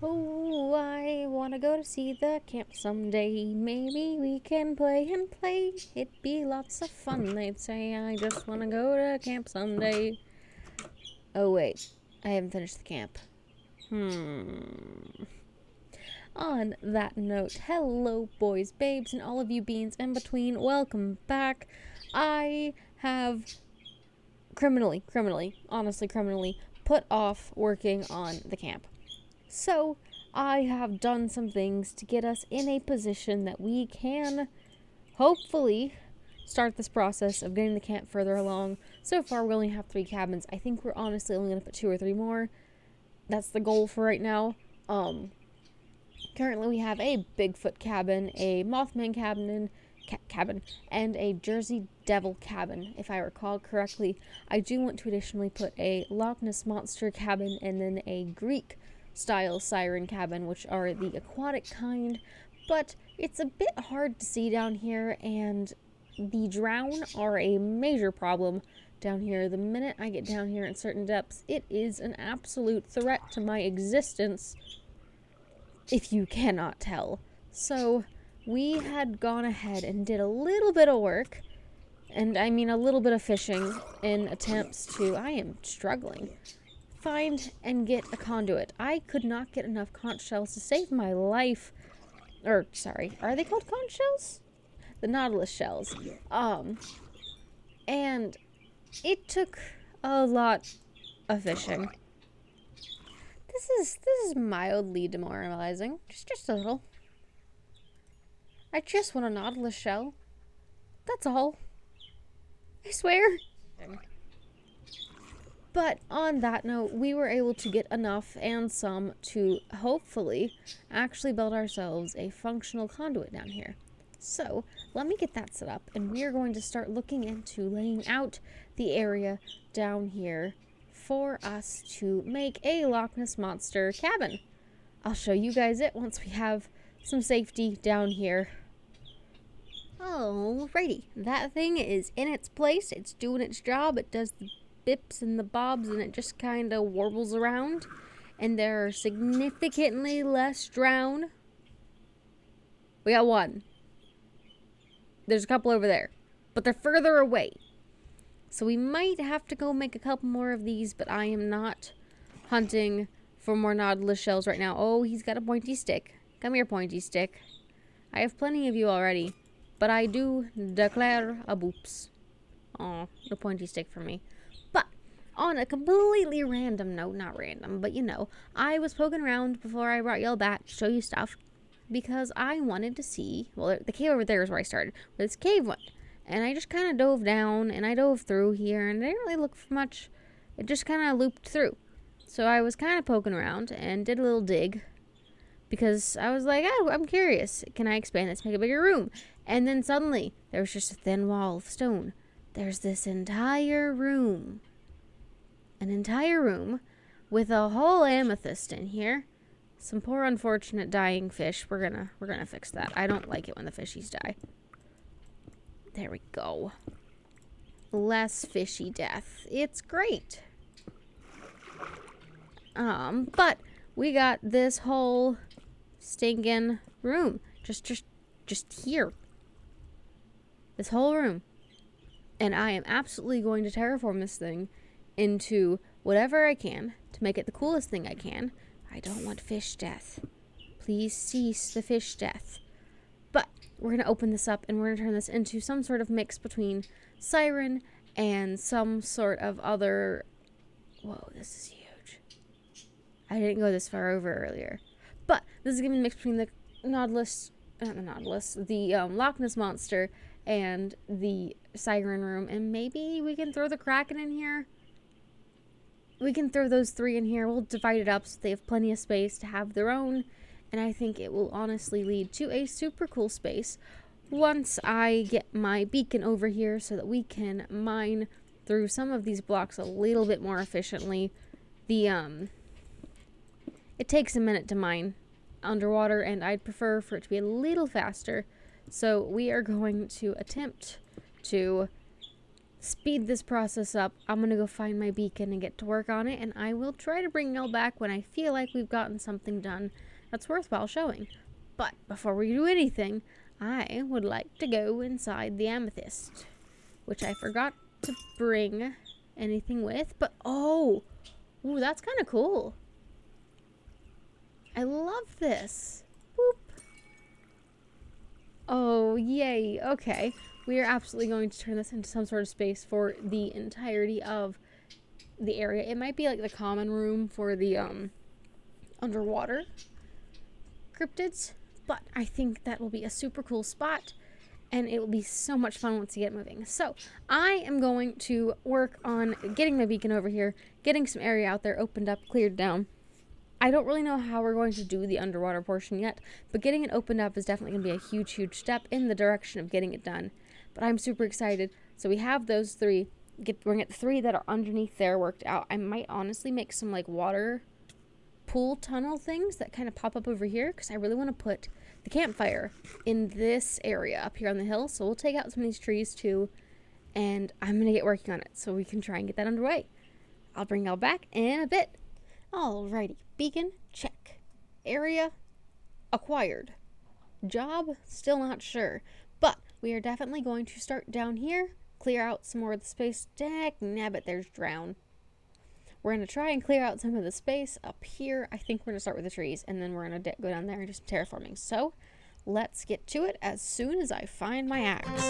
Oh, I wanna go to see the camp someday. Maybe we can play and play. It'd be lots of fun, they'd say. I just wanna go to camp someday. Oh, wait. I haven't finished the camp. On that note, hello, boys, babes, and all of you beans in between. Welcome back. I have honestly criminally, put off working on the camp. So, I have done some things to get us in a position that we can hopefully start this process of getting the camp further along. So far, we only have 3 cabins. I think we're honestly only going to put 2 or 3 more. That's the goal for right now. Currently, we have a Bigfoot cabin, a Mothman cabin, and a Jersey Devil cabin, if I recall correctly. I do want to additionally put a Loch Ness Monster cabin and then a Greek-style siren cabin, which are the aquatic kind, but it's a bit hard to see down here, and the drown are a major problem down here. The minute I get down here in certain depths, it is an absolute threat to my existence, if you cannot tell. So we had gone ahead and did a little bit of work, and I mean a little bit of fishing in attempts to, I am struggling, find and get a conduit. I could not get enough conch shells to save my life. Or, sorry, are they called conch shells? The nautilus shells. And it took a lot of fishing. This is mildly demoralizing. Just a little. I just want a nautilus shell. That's all. I swear. But on that note, we were able to get enough and some to hopefully actually build ourselves a functional conduit down here. So let me get that set up, and we are going to start looking into laying out the area down here for us to make a Loch Ness Monster cabin. I'll show you guys it once we have some safety down here. Alrighty, that thing is in its place. It's doing its job. It does the bips and the bobs, and it just kind of warbles around. And there are significantly less drown. We got 1. There's a couple over there, but they're further away. So we might have to go make a couple more of these, but I am not hunting for more nautilus shells right now. Oh, he's got a pointy stick. Come here, pointy stick. I have plenty of you already, but I do declare a boops. Aw, no pointy stick for me. But on a completely random note, not random, but you know, I was poking around before I brought y'all back to show you stuff because I wanted to see, well, the cave over there is where I started, but this cave went. And I just kind of dove down, and I dove through here, and I didn't really look for much. It just kind of looped through. So I was kind of poking around and did a little dig, because I was like, oh, I'm curious. Can I expand this, make a bigger room? And then suddenly, there was just a thin wall of stone. There's this entire room. An entire room with a whole amethyst in here. Some poor unfortunate dying fish. We're gonna fix that. I don't like it when the fishies die. There we go. Less fishy death. It's great. But we got this whole stinking room. Just here. This whole room. And I am absolutely going to terraform this thing into whatever I can to make it the coolest thing I can. I don't want fish death. Please cease the fish death. But we're going to open this up, and we're going to turn this into some sort of mix between siren and some sort of other... Whoa, this is huge. I didn't go this far over earlier. But this is going to be mixed between the the Loch Ness Monster and the siren room. And maybe we can throw the Kraken in here. We can throw those 3 in here. We'll divide it up so they have plenty of space to have their own. And I think it will honestly lead to a super cool space once I get my beacon over here so that we can mine through some of these blocks a little bit more efficiently. It takes a minute to mine underwater, and I'd prefer for it to be a little faster. So we are going to attempt to speed this process up, I'm going to go find my beacon and get to work on it, and I will try to bring y'all back when I feel like we've gotten something done that's worthwhile showing. But before we do anything, I would like to go inside the amethyst, which I forgot to bring anything with, but ooh, that's kind of cool. I love this. Boop. Oh, yay. Okay. We are absolutely going to turn this into some sort of space for the entirety of the area. It might be like the common room for the underwater cryptids, but I think that will be a super cool spot, and it will be so much fun once you get moving. So I am going to work on getting my beacon over here, getting some area out there opened up, cleared down. I don't really know how we're going to do the underwater portion yet, but getting it opened up is definitely going to be a huge, huge step in the direction of getting it done. But I'm super excited. So we have those three. We're going to get the three that are underneath there worked out. I might honestly make some like water pool tunnel things that kind of pop up over here, because I really want to put the campfire in this area up here on the hill. So we'll take out some of these trees too, and I'm going to get working on it so we can try and get that underway. I'll bring y'all back in a bit. Alrighty, beacon, check. Area, acquired. Job, still not sure. But we are definitely going to start down here, clear out some more of the space. Dang nabbit, there's drown. We're going to try and clear out some of the space up here. I think we're going to start with the trees, and then we're going to go down there and do some terraforming. So, let's get to it as soon as I find my axe.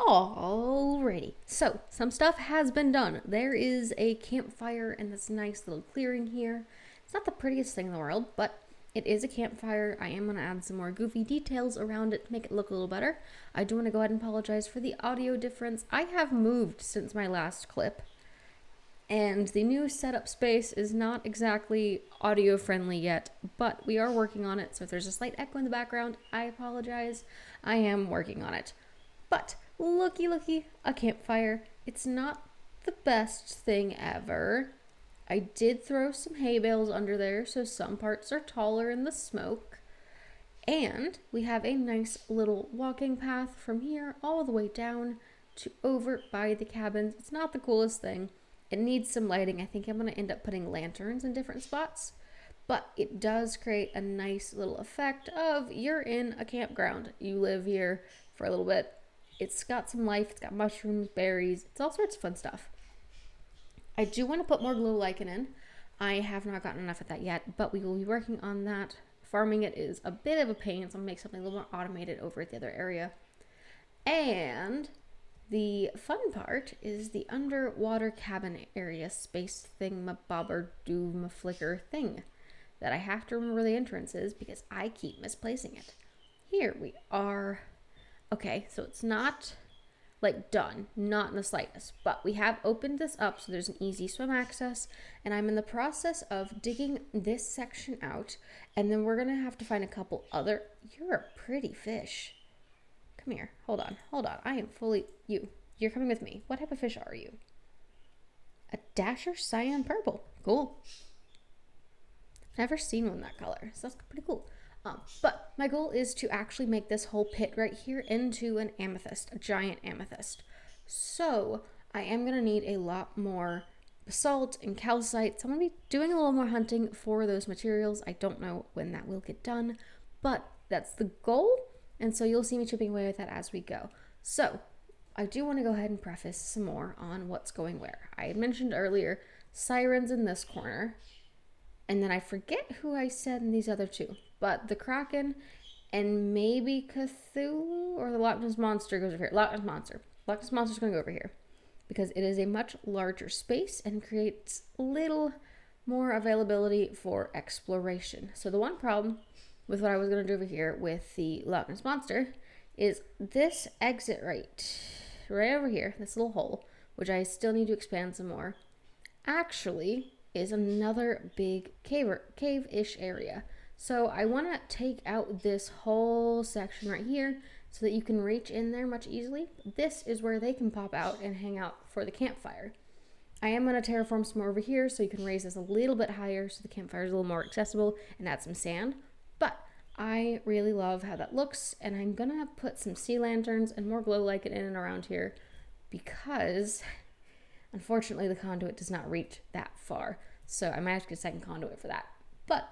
Alrighty, so some stuff has been done. There is a campfire in this nice little clearing here. It's not the prettiest thing in the world, but it is a campfire. I am going to add some more goofy details around it to make it look a little better. I do want to go ahead and apologize for the audio difference. I have moved since my last clip, and the new setup space is not exactly audio friendly yet, but we are working on it. So if there's a slight echo in the background, I apologize. I am working on it. But looky, a campfire. It's not the best thing ever. I did throw some hay bales under there, so some parts are taller in the smoke. And we have a nice little walking path from here all the way down to over by the cabins. It's not the coolest thing. It needs some lighting. I think I'm going to end up putting lanterns in different spots. But it does create a nice little effect of you're in a campground. You live here for a little bit. It's got some life. It's got mushrooms, berries. It's all sorts of fun stuff. I do want to put more glow lichen in. I have not gotten enough of that yet, but we will be working on that. Farming it is a bit of a pain, so I'm going to make something a little more automated over at the other area. And the fun part is the underwater cabin area space thing-mabobber doom flicker thing that I have to remember the entrance is because I keep misplacing it. Here we are. Okay, so it's not like done, not in the slightest, but we have opened this up so there's an easy swim access, and I'm in the process of digging this section out, and then we're gonna have to find a couple other. You're a pretty fish. Come here. Hold on. I am fully you're coming with me. What type of fish are you? A dasher cyan purple. Cool. Never seen one that color, so that's pretty cool. But my goal is to actually make this whole pit right here into an amethyst, a giant amethyst. So I am going to need a lot more basalt and calcite. So I'm going to be doing a little more hunting for those materials. I don't know when that will get done, but that's the goal. And so you'll see me chipping away with that as we go. So I do want to go ahead and preface some more on what's going where. I had mentioned earlier sirens in this corner, and then I forget who I said in these other two, but the Kraken and maybe Cthulhu or the Loch Ness Monster goes over here. Loch Ness Monster. Loch Ness Monster's going to go over here because it is a much larger space and creates a little more availability for exploration. So the one problem with what I was going to do over here with the Loch Ness Monster is this exit right over here, this little hole, which I still need to expand some more, actually is another big cave-ish area. So I want to take out this whole section right here so that you can reach in there much easily. This is where they can pop out and hang out for the campfire. I am going to terraform some more over here so you can raise this a little bit higher so the campfire is a little more accessible and add some sand. But I really love how that looks, and I'm going to put some sea lanterns and more glow like it in and around here because unfortunately the conduit does not reach that far. So I might have to get a second conduit for that. But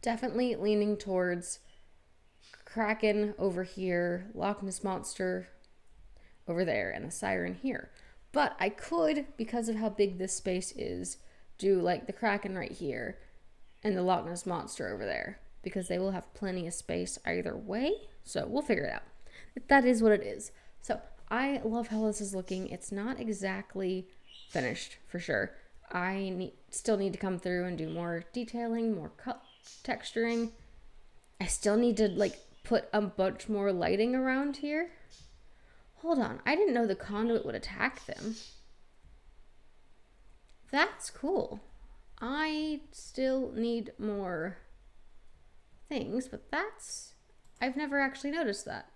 definitely leaning towards Kraken over here, Loch Ness Monster over there, and the Siren here. But I could, because of how big this space is, do like the Kraken right here and the Loch Ness Monster over there, because they will have plenty of space either way. So we'll figure it out. That is what it is. So I love how this is looking. It's not exactly finished for sure. I still need to come through and do more detailing, more texturing. I still need to like put a bunch more lighting around here. Hold on, I didn't know the conduit would attack them. That's cool. I still need more things, but I've never actually noticed that.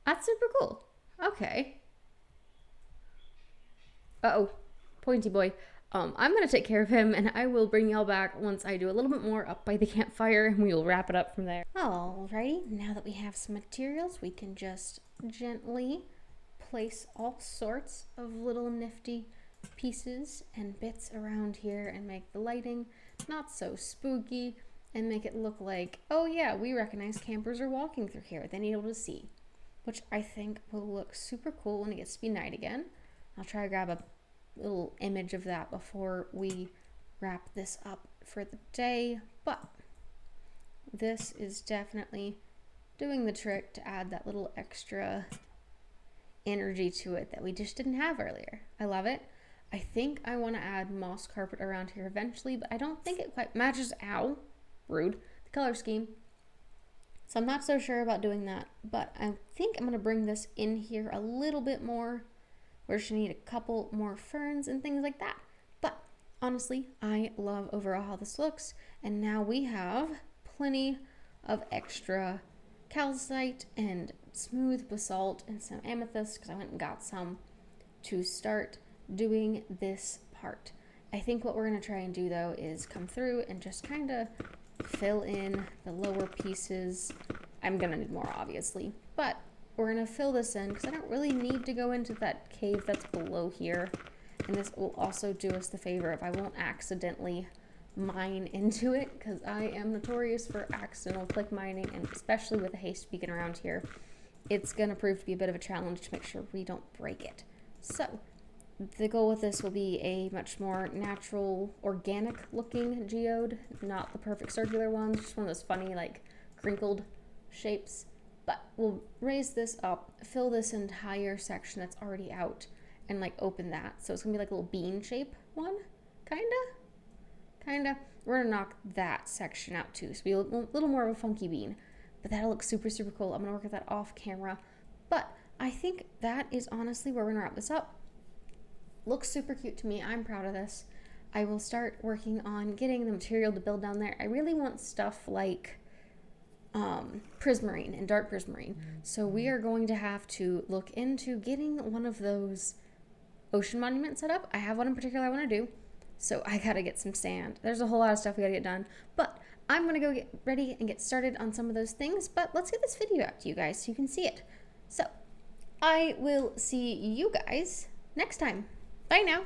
That's super cool. Okay. Uh-oh, pointy boy. I'm going to take care of him, and I will bring y'all back once I do a little bit more up by the campfire, and we will wrap it up from there. Alrighty, now that we have some materials, we can just gently place all sorts of little nifty pieces and bits around here and make the lighting not so spooky and make it look like, oh yeah, we recognize campers are walking through here. They need to be able to see, which I think will look super cool when it gets to be night again. I'll try to grab a little image of that before we wrap this up for the day, but this is definitely doing the trick to add that little extra energy to it that we just didn't have earlier. I love it. I think I want to add moss carpet around here eventually, but I don't think it quite matches, rude, the color scheme. So I'm not so sure about doing that, but I think I'm going to bring this in here a little bit more. We're just going to need a couple more ferns and things like that. But honestly, I love overall how this looks. And now we have plenty of extra calcite and smooth basalt and some amethyst, because I went and got some to start doing this part. I think what we're going to try and do though is come through and just kind of fill in the lower pieces. I'm going to need more obviously, but we're going to fill this in because I don't really need to go into that cave that's below here. And this will also do us the favor if I won't accidentally mine into it, because I am notorious for accidental click mining, and especially with the haste beacon around here, it's going to prove to be a bit of a challenge to make sure we don't break it. So the goal with this will be a much more natural, organic looking geode, not the perfect circular ones, just one of those funny like crinkled shapes. But we'll raise this up, fill this entire section that's already out, and like open that. So it's gonna be like a little bean shape one, kinda. We're gonna knock that section out too, so be a little more of a funky bean. But that'll look super, super cool. I'm gonna work with that off camera. But I think that is honestly where we're gonna wrap this up. Looks super cute to me. I'm proud of this. I will start working on getting the material to build down there. I really want stuff like prismarine and dark prismarine. So we are going to have to look into getting one of those ocean monuments set up. I have one in particular I want to do. So I gotta get some sand. There's a whole lot of stuff we gotta get done. But I'm gonna go get ready and get started on some of those things. But let's get this video out to you guys so you can see it. So I will see you guys next time. Bye now.